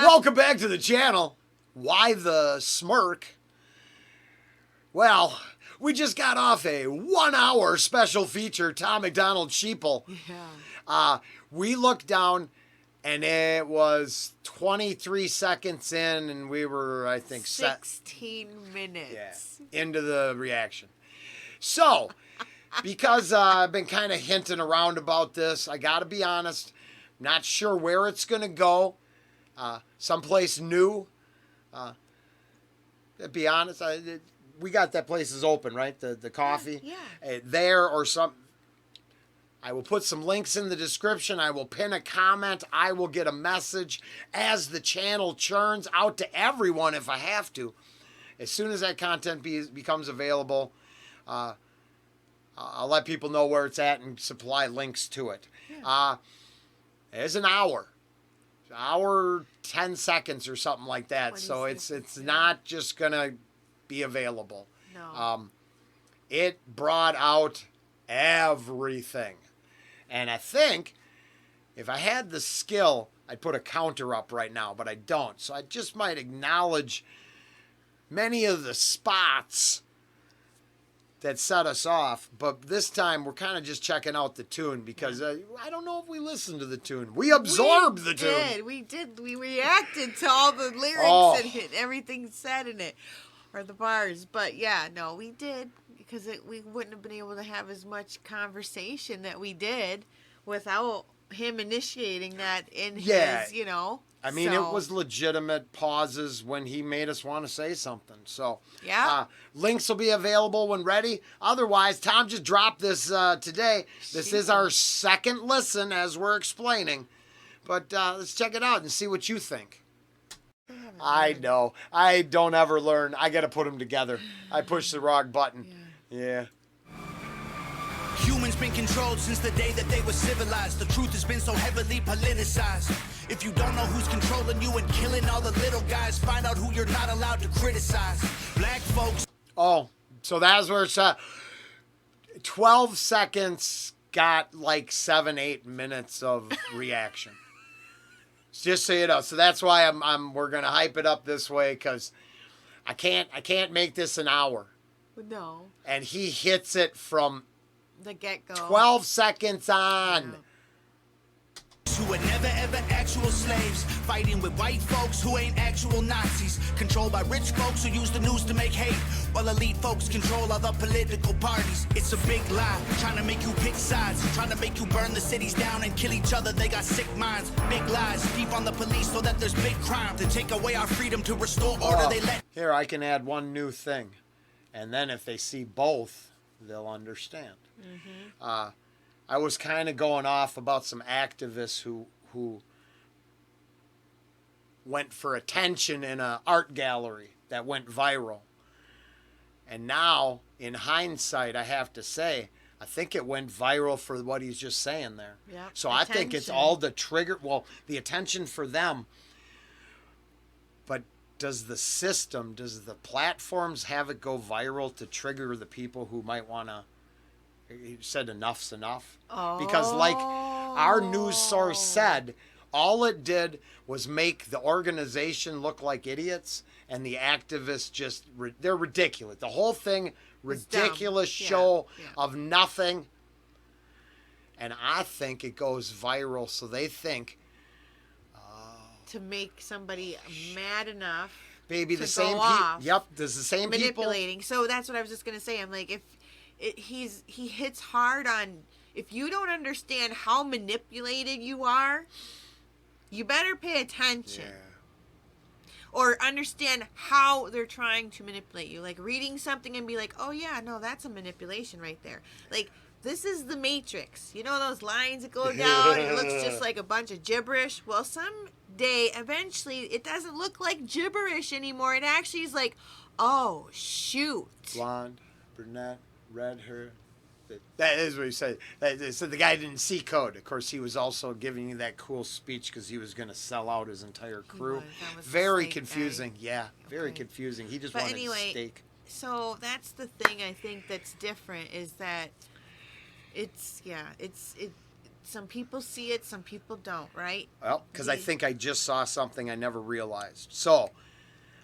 Welcome back to the channel. Why the smirk? Well, we just got off a 1-hour special feature, Tom MacDonald Sheeple. Yeah. We looked down, and it was 23 seconds in, and we were, I think, 16 minutes. Into the reaction. So, because I've been kind of hinting around about this, I got to be honest, not sure where it's going to go. Someplace new. To be honest, we got that place is open, right? The coffee. Yeah. There or something. I will put some links in the description. I will pin a comment. I will get a message as the channel churns out to everyone if I have to. As soon as that content becomes available, I'll let people know where it's at and supply links to it. Yeah. It's an hour. Hour 10 seconds or something like that. 20 So seconds, it's yeah. not just gonna be available. No. It brought out everything. And I think if I had the skill, I'd put a counter up right now, but I don't. So I just might acknowledge many of the spots that set us off, but this time we're kind of just checking out the tune because I don't know if we listened to the tune. We absorbed the tune. We did. We reacted to all the lyrics and everything said in it, or the bars. But yeah, no, we did because we wouldn't have been able to have as much conversation that we did without him initiating that in his, I mean, it was legitimate pauses when he made us want to say something. So, yeah. Links will be available when ready. Otherwise, Tom just dropped this today. This is our second listen as we're explaining. But let's check it out and see what you think. I know. I don't ever learn. I got to put them together. I pushed the wrong button. Yeah. Humans been controlled since the day that they were civilized. The truth has been so heavily politicized. If you don't know who's controlling you and killing all the little guys, find out who you're not allowed to criticize. Black folks. Oh, so that's where it's 12 seconds got like 7-8 minutes of reaction. Just so you know. So that's why we're gonna hype it up this way because I can't make this an hour. No. And he hits it from the get-go. 12 seconds on. Yeah. Who were never ever actual slaves, fighting with white folks who ain't actual Nazis, controlled by rich folks who use the news to make hate, while elite folks control other political parties. It's a big lie, trying to make you pick sides, trying to make you burn the cities down and kill each other. They got sick minds, big lies, deep on the police so that there's big crime, to take away our freedom to restore order. They let here I can add one new thing, and then if they see both, they'll understand. Mm-hmm. I was kind of going off about some activists who went for attention in an art gallery that went viral. And now, in hindsight, I have to say, I think it went viral for what he's just saying there. Yep. So I think it's all the trigger, the attention for them. But does the platforms have it go viral to trigger the people who might want to? He said enough's enough. Because like our news source said, all it did was make the organization look like idiots and the activists just, they're ridiculous. The whole thing, ridiculous show of nothing. And I think it goes viral so they think. To make somebody mad enough. Baby, the to same go off. Yep, there's the same people. Manipulating. So that's what I was just going to say. I'm like, if he hits hard on, if you don't understand how manipulated you are, you better pay attention. Yeah. Or understand how they're trying to manipulate you. Like reading something and be like, oh yeah, no, that's a manipulation right there. Like, this is the Matrix. You know those lines that go down? It looks just like a bunch of gibberish. Well, someday, eventually, it doesn't look like gibberish anymore. It actually is like, oh, shoot. Blonde, brunette, red hair. That is what he said. They said the guy didn't see code. Of course, he was also giving you that cool speech because he was going to sell out his entire crew. Very confusing. Guy. Yeah, very confusing. He just wanted steak. So that's the thing I think that's different is that some people see it, some people don't, right? Well, because I think I just saw something I never realized. So,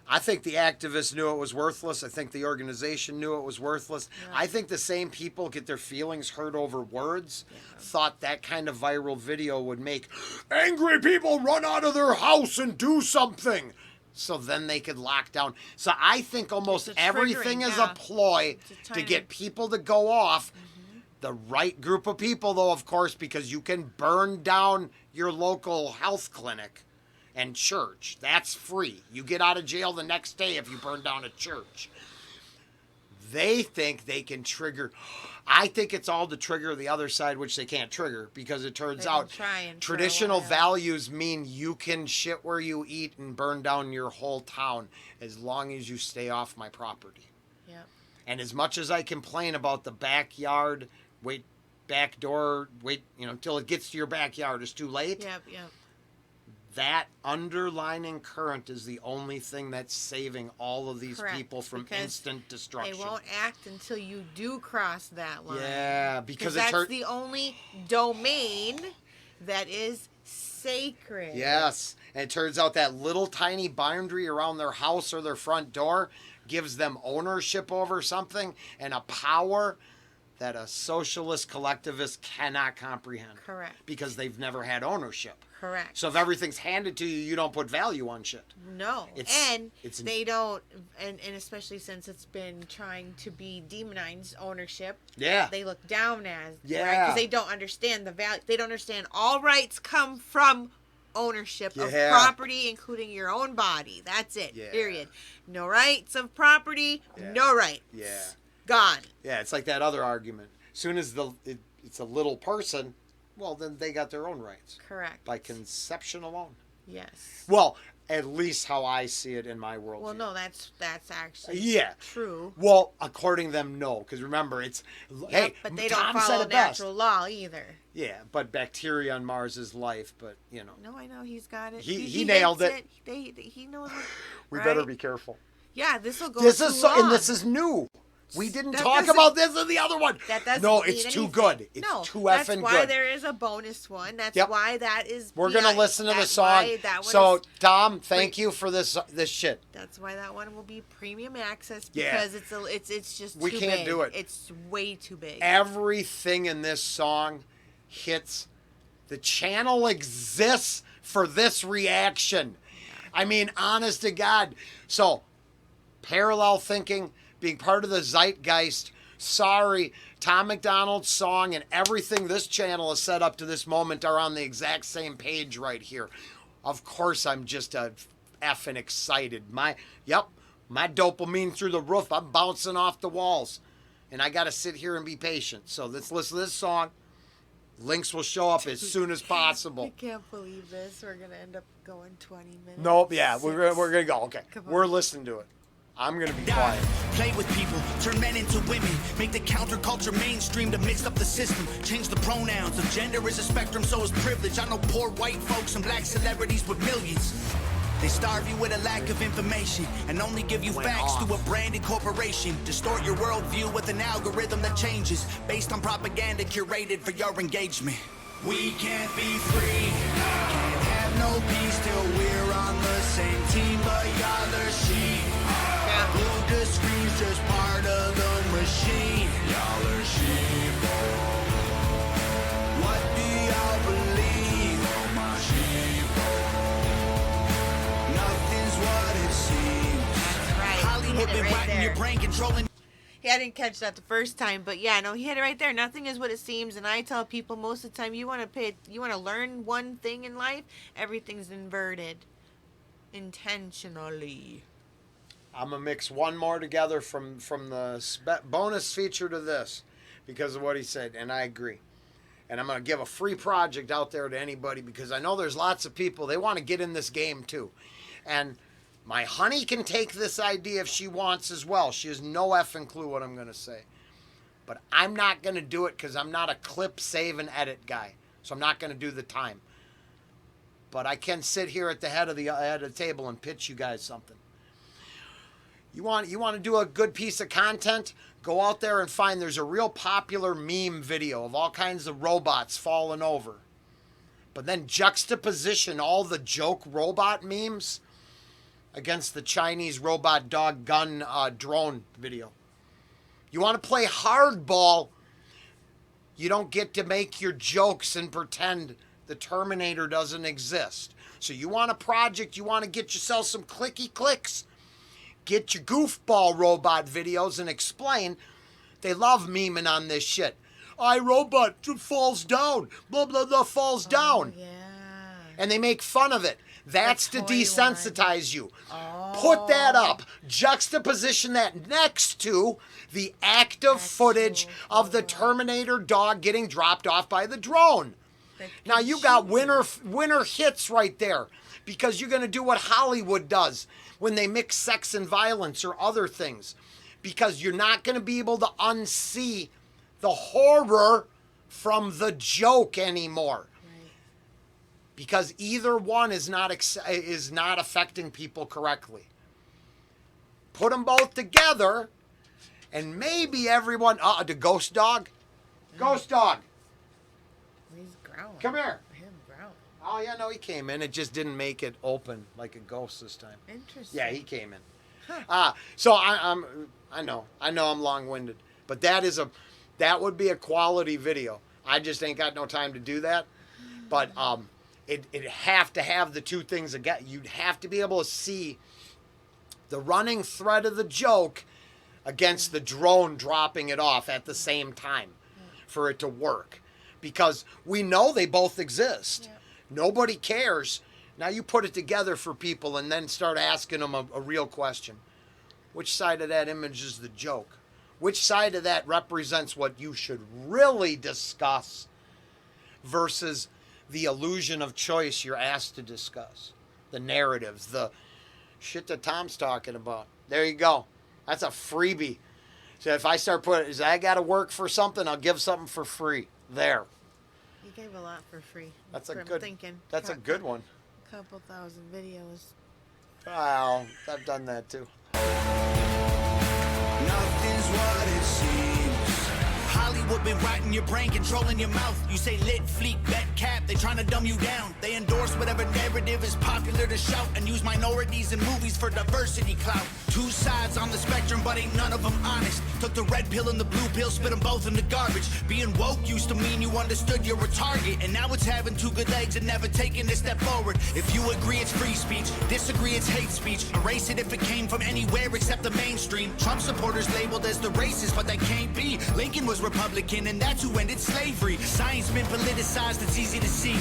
I think the activists knew it was worthless. I think the organization knew it was worthless. Yeah. I think the same people get their feelings hurt over words, thought that kind of viral video would make angry people run out of their house and do something. So then they could lock down. So I think almost It's a everything triggering, is yeah. a ploy To to try get people to go off. The right group of people, though, of course, because you can burn down your local health clinic and church. That's free. You get out of jail the next day if you burn down a church. They think they can trigger. I think it's all to trigger the other side, which they can't trigger, because it turns They've been out trying for a traditional while. values mean you can shit where you eat and burn down your whole town as long as you stay off my property. Yep. And as much as I complain about the backyard, back door, till it gets to your backyard, it's too late. Yep. That underlining current is the only thing that's saving all of these Correct, people from because instant destruction. They won't act until you do cross that line. Yeah, because that's the only domain that is sacred. Yes, and it turns out that little tiny boundary around their house or their front door gives them ownership over something and a power that a socialist collectivist cannot comprehend. Correct. Because they've never had ownership. Correct. So if everything's handed to you, you don't put value on shit. No. It's They don't, and especially since it's been trying to be demonized ownership. Yeah. They look down as. Yeah. Because they don't understand the value. They don't understand all rights come from ownership of Yeah. property, including your own body. That's it. Yeah. Period. No rights of property, Yeah. no rights. Yeah. Gone. Yeah, it's like that other argument. As soon as it's a little person, well, then they got their own rights. Correct. By conception alone. Yes. Well, at least how I see it in my world. Well, no, that's actually Yeah. true. Well, according to them, no. Because remember, it's, hey, But they Tom don't said follow it best. natural law either. Yeah, but bacteria on Mars is life, but, No, I know he's got it. He nailed hates it. He knows what. we right? better be careful. Yeah, this will go This too is so, long. and this is new. We didn't That talk doesn't- about this in the other one. That doesn't No, mean it's too anything. good. It's no, too that's effing why good. there is a bonus one. That's Yep. why that is. We're gonna listen to the that's song. why that one So, is- Tom, thank you for this shit. That's why that one will be premium access Yeah. because it's just We too can't big. do it. It's way too big. Everything in this song hits. The channel exists for this reaction. I mean, honest to God. So, parallel thinking, being part of the zeitgeist. Sorry, Tom MacDonald's song and everything this channel has set up to this moment are on the exact same page right here. Of course, I'm just effing excited. My dopamine through the roof. I'm bouncing off the walls. And I got to sit here and be patient. So let's listen to this song. Links will show up as soon as possible. I can't believe this. We're gonna end up going 20 minutes. Nope, yeah, we're gonna go. Okay, Come on. we're listening to it. I'm gonna be Die, quiet. play with people, turn men into women, make the counterculture mainstream to mix up the system, change the pronouns. If gender is a spectrum, so is privilege. I know poor white folks and black celebrities with millions. They starve you with a lack of information and only give you Went facts off. through a branded corporation. Distort your worldview with an algorithm that changes based on propaganda curated for your engagement. We can't be free, can't have no peace till we're on the same team, but y'all are sheep. Blue the screen's just part of the machine. Y'all are sheep. What do y'all believe? My sheep. Nothing's what it seems. That's right. He Hollywood hit it been right writing your there. brain, controlling. Yeah, I didn't catch that the first time, but yeah, no, he hit it right there. Nothing is what it seems, and I tell people most of the time, you want to learn one thing in life, everything's inverted, intentionally. I'm gonna mix one more together from the bonus feature to this because of what he said, and I agree. And I'm gonna give a free project out there to anybody because I know there's lots of people they want to get in this game too, and my honey can take this idea if she wants as well. She has no effing clue what I'm gonna say, but I'm not gonna do it because I'm not a clip, save, and edit guy, so I'm not gonna do the time. But I can sit here at the head of the table and pitch you guys something. You want to do a good piece of content? Go out there and find there's a real popular meme video of all kinds of robots falling over. But then juxtaposition all the joke robot memes against the Chinese robot dog gun drone video. You want to play hardball, you don't get to make your jokes and pretend the Terminator doesn't exist. So you want a project, you want to get yourself some clicky clicks. Get your goofball robot videos and explain. They love memeing on this shit. iRobot falls down, blah, blah, blah, falls down. Yeah. And they make fun of it. That's to toy desensitize you. Put that up. Juxtaposition that next to the active footage of the Terminator dog getting dropped off by the drone. Now you got winner hits right there, because you're going to do what Hollywood does when they mix sex and violence or other things, because you're not going to be able to unsee the horror from the joke anymore. Because either one is not affecting people correctly. Put them both together, and maybe everyone. The ghost dog, ghost dog. He's growling. Come here. Him growling. Oh yeah, no, he came in. It just didn't make it open like a ghost this time. Interesting. Yeah, he came in. Huh. So I know I'm long-winded, but that would be a quality video. I just ain't got no time to do that. But it'd have to have the two things again. You'd have to be able to see the running thread of the joke against the drone dropping it off at the same time for it to work. Because we know they both exist. Yeah. Nobody cares. Now you put it together for people and then start asking them a real question. Which side of that image is the joke? Which side of that represents what you should really discuss versus the illusion of choice you're asked to discuss? The narratives, the shit that Tom's talking about. There you go. That's a freebie. So if I start putting, I got to work for something, I'll give something for free. There. You gave a lot for free. That's a I'm good. thinking. That's a good one. Couple thousand videos. Well, I've done that too. Nothing's what it seems. Hollywood been rotting your brain, controlling your mouth. You say lit, fleet, bet, cap, they trying to dumb you down. They endorse whatever narrative is popular to shout and use minorities in movies for diversity clout. Two sides on the spectrum, but ain't none of them honest. Took the red pill and the blue pill, spit them both in the garbage. Being woke used to mean you understood you're a target, and now it's having two good legs and never taking a step forward. If you agree, it's free speech. Disagree, it's hate speech. Erase it if it came from anywhere except the mainstream. Trump supporters labeled as the racist, but that can't be. Lincoln was Republican, and that's who ended slavery. Science been politicized, it's easy to see.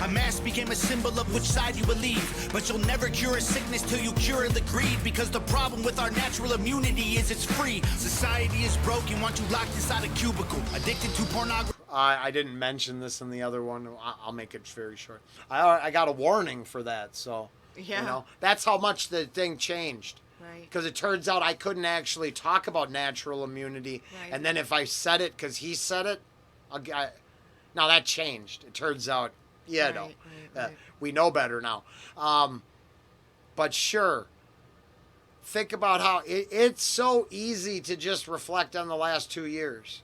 A mask became a symbol of which side you believe. But you'll never cure a sickness till you cure the greed, because the problem with our natural immunity is it's free. Society is broken, want you locked inside a cubicle, addicted to pornography. I didn't mention this in the other one. I'll make it very short. I got a warning for that, so Yeah. you know that's how much the thing changed. Right. Because it turns out I couldn't actually talk about natural immunity, Right. and then if I said it because he said it, now that changed. It turns out, Right, right. we know better now. But sure, think about how it's so easy to just reflect on the last 2 years.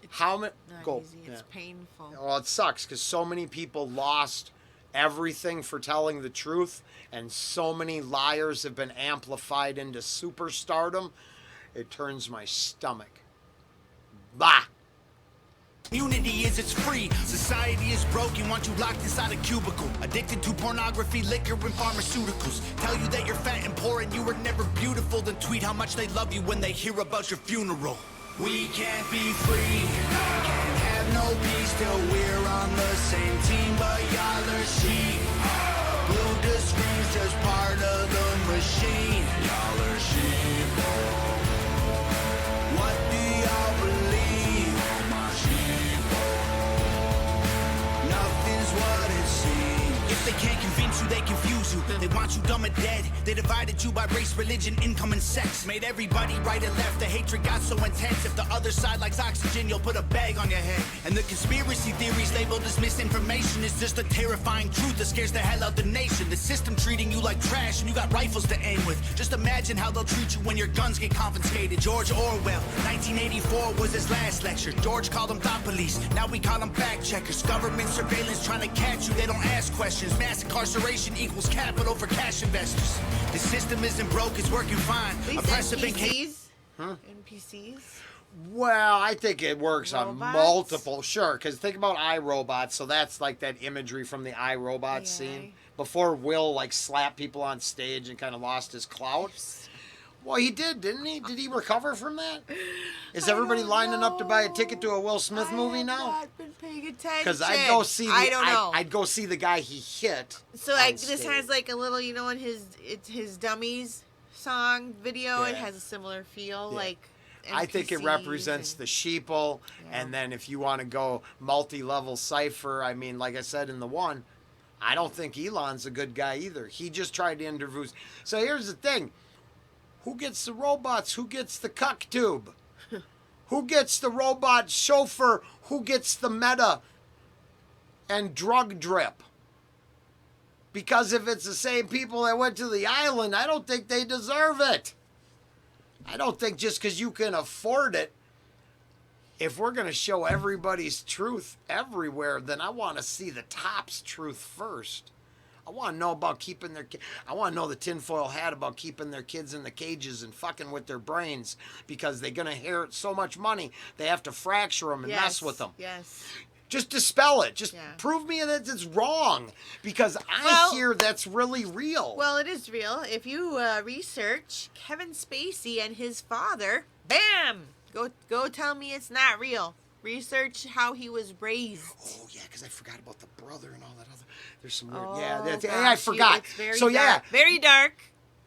How many? Not easy. It's painful. Well, it sucks because so many people lost everything for telling the truth, and so many liars have been amplified into superstardom. It turns my stomach. Bah! Immunity is it's free. Society is broken, want you locked inside a cubicle, addicted to pornography, liquor, and pharmaceuticals. Tell you that you're fat and poor and you were never beautiful, then tweet how much they love you when they hear about your funeral. We can't be free, can't have no peace till we're on the same team, but y'all are sheep. Blue to screens, just part of the machine. Y'all are sheep. What do y'all believe? My sheep. Nothing's what it seems. If they can't convince you you, they confuse you. They want you dumb and dead. They divided you by race, religion, income, and sex. Made everybody right and left. The hatred got so intense. If the other side likes oxygen, you'll put a bag on your head. And the conspiracy theories labeled as misinformation is just a terrifying truth that scares the hell out the nation. The system treating you like trash and you got rifles to aim with. Just imagine how they'll treat you when your guns get confiscated. George Orwell, 1984 was his last lecture. George called them thought police. Now we call them fact checkers. Government surveillance trying to catch you. They don't ask questions. Mass incarceration equals capital for cash investors. The system isn't broke, it's working fine. These Oppressive NPCs? NPCs? Well, I think it works on Robots? multiple. Sure, because think about iRobots. So that's like that imagery from the iRobot AI. scene. Before Will like slapped people on stage and kind of lost his clout. Well, he did, didn't he? Did he recover from that? Is everybody lining up to buy a ticket to a Will Smith movie now? I have not been paying attention. Because I'd go see. I don't know. I'd go see the guy he hit. So on like this stage. has like a little, you know, in his Dummies song video, it Yeah. has a similar feel, Yeah. like. I think it NPCs represents and- the sheeple, Yeah. and then if you want to go multi-level cipher, I mean, like I said in the one, I don't think Elon's a good guy either. He just tried to interview. So here's the thing: who gets the robots? Who gets the cuck tube? Who gets the robot chauffeur? Who gets the meta and drug drip? Because if it's the same people that went to the island, I don't think they deserve it. I don't think just because you can afford it, if we're going to show everybody's truth everywhere, then I want to see the top's truth first. I want to know about keeping their I want to know the tinfoil hat about keeping their kids in the cages and fucking with their brains because they're going to inherit so much money, they have to fracture them and mess with them. Yes. Just dispel it. Just Yeah. prove me that it's wrong because I Well- hear that's really real. Well, it is real. If you research Kevin Spacey and his father, bam! Go tell me it's not real. Research how he was raised. Oh yeah, because I forgot about the brother and all that other. There's some weird. Oh, yeah, that's, gosh, I forgot. It's very So yeah, dark. Very dark.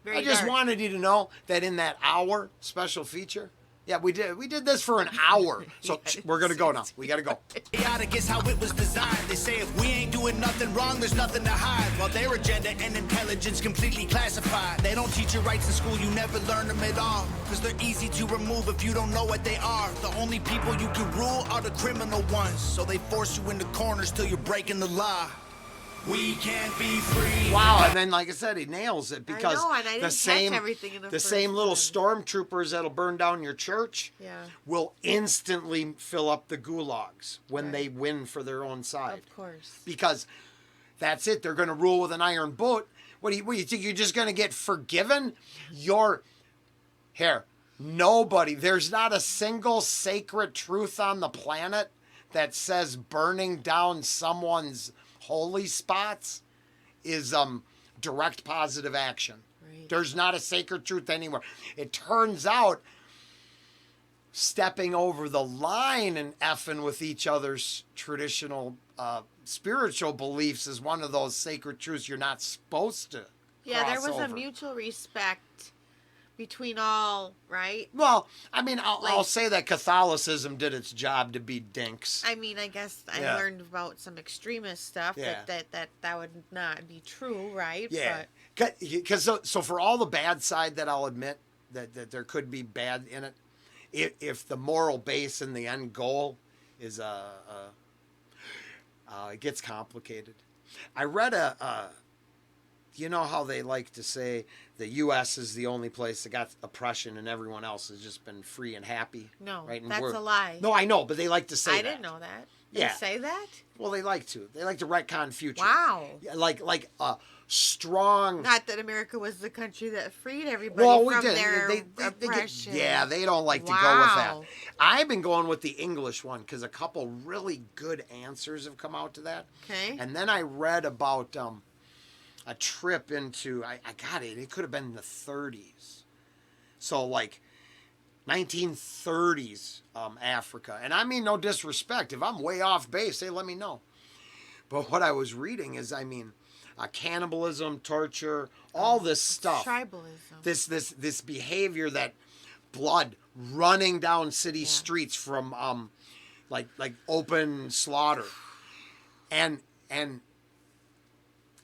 Very I just dark. wanted you to know that in that hour special feature, yeah, we did this for an hour. So we're gonna go now. We gotta go. Chaotic is how it was designed. They say if we ain't doing nothing wrong, there's nothing to hide. While their agenda and intelligence completely classified. They don't teach you rights in school, you never learn them at all. Cause they're easy to remove if you don't know what they are. The only people you can rule are the criminal ones. So they force you into corners till you're breaking the law. We can't be free. Wow, and then like I said, he nails it because know, and I the didn't same catch everything in the first same little one. stormtroopers that'll burn down your church Yeah. will instantly fill up the gulags when Right. they win for their own side. Of course. Because that's it. They're going to rule with an iron boot. What do you think? You're just going to get forgiven? Nobody. There's not a single sacred truth on the planet that says burning down someone's holy spots is direct positive action. Right. There's not a sacred truth anywhere. It turns out stepping over the line and effing with each other's traditional spiritual beliefs is one of those sacred truths you're not supposed to Yeah, there cross was a over. mutual respect between all, right? Well, I mean, I'll Like- say that Catholicism did its job to be dinks. I mean, I guess I Yeah. learned about some extremist stuff Yeah. that would not be true, right? Yeah, But because so for all the bad side that I'll admit that there could be bad in it, if the moral base and the end goal is it gets complicated. I read you know how they like to say the U.S. is the only place that got oppression and everyone else has just been free and happy. no, right? And that's we're- a lie. No, I know, but they like to say I that. didn't know that. Yeah. They say that? Well, they like to. They like to retcon future. Wow. Yeah, like a strong. Not that America was the country that freed everybody Well, we from did. their They get- oppression. yeah, they don't like to go with that. Wow. I've been going with the English one because a couple really good answers have come out to that. Okay. And then I read about a trip into I got it. It could have been in the 30s. So like 1930s Africa. And I mean no disrespect. If I'm way off base, hey, let me know. But what I was reading is, I mean, cannibalism, torture, all this stuff. Tribalism. This behavior that blood running down city streets from like open slaughter. And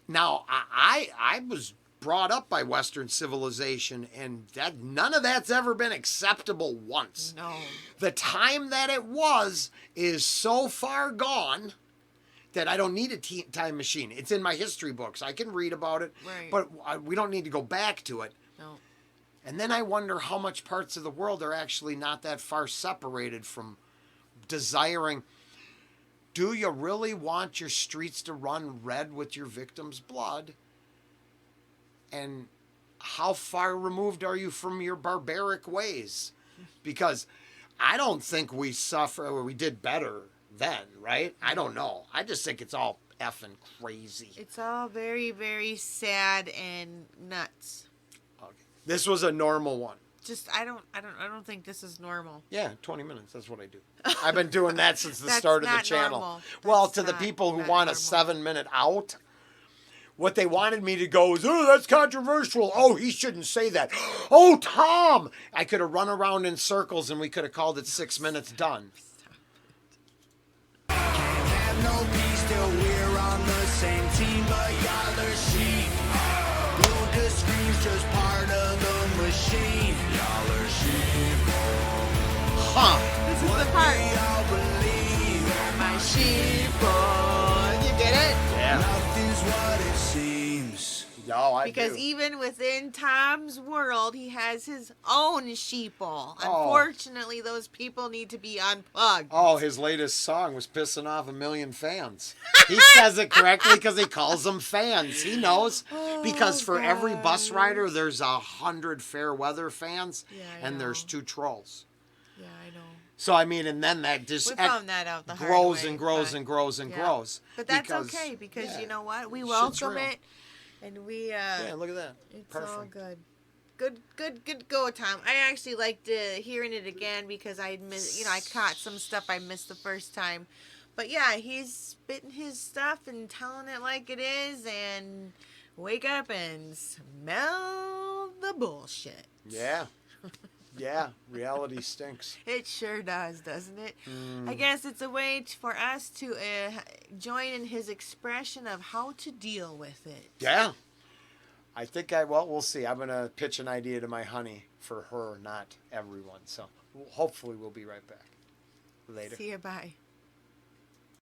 Now, I was brought up by Western civilization, and that none of that's ever been acceptable once. No. The time that it was is so far gone that I don't need a time machine. It's in my history books. I can read about it, Right. but we don't need to go back to it. No. And then I wonder how much parts of the world are actually not that far separated from desiring. Do you really want your streets to run red with your victim's blood? And how far removed are you from your barbaric ways? Because I don't think we did better then, right? I don't know. I just think it's all effing crazy. It's all very, very sad and nuts. Okay. This was a normal one. Just I don't think this is normal. Yeah, 20 minutes. That's what I do. I've been doing that since the That's start of the not channel. normal. Well, That's to the not people who that want normal. a 7-minute out, what they wanted me to go is, oh, that's controversial. Oh, he shouldn't say that. Oh, Tom! I could have run around in circles and we could have called it 6 minutes done. Have no peace till we're on the same team, but y'all are sheep. Blue to scream's just part of the machine. Y'all are sheep. Huh. This is the part. Y'all believe My sheeple. You get it? Yeah. nothing's what it seems. No, I Because do. even within Tom's world, he has his own sheeple. Oh. Unfortunately, those people need to be unplugged. Oh, his latest song was pissing off 1 million fans. He says it correctly because he calls them fans. He knows. Because for every bus rider, there's 100 fair weather fans, Yeah, I and there's know. 2 trolls. Yeah, I know. So, I mean, and then that just We found that out the hard grows way, and grows but- and grows and yeah. grows. But that's because- okay because yeah, you know what? We shit's welcome real. it, and we Yeah, look at that. it's Perfect. all good. Good go, Tom. I actually liked hearing it again because I caught some stuff I missed the first time. But yeah, he's spitting his stuff and telling it like it is, and wake up and smell the bullshit. Yeah. Yeah, reality stinks. It sure does, doesn't it? Mm. I guess it's a way for us to join in his expression of how to deal with it. Yeah. I think we'll see. I'm going to pitch an idea to my honey for her, not everyone. So hopefully we'll be right back. Later. See you, bye.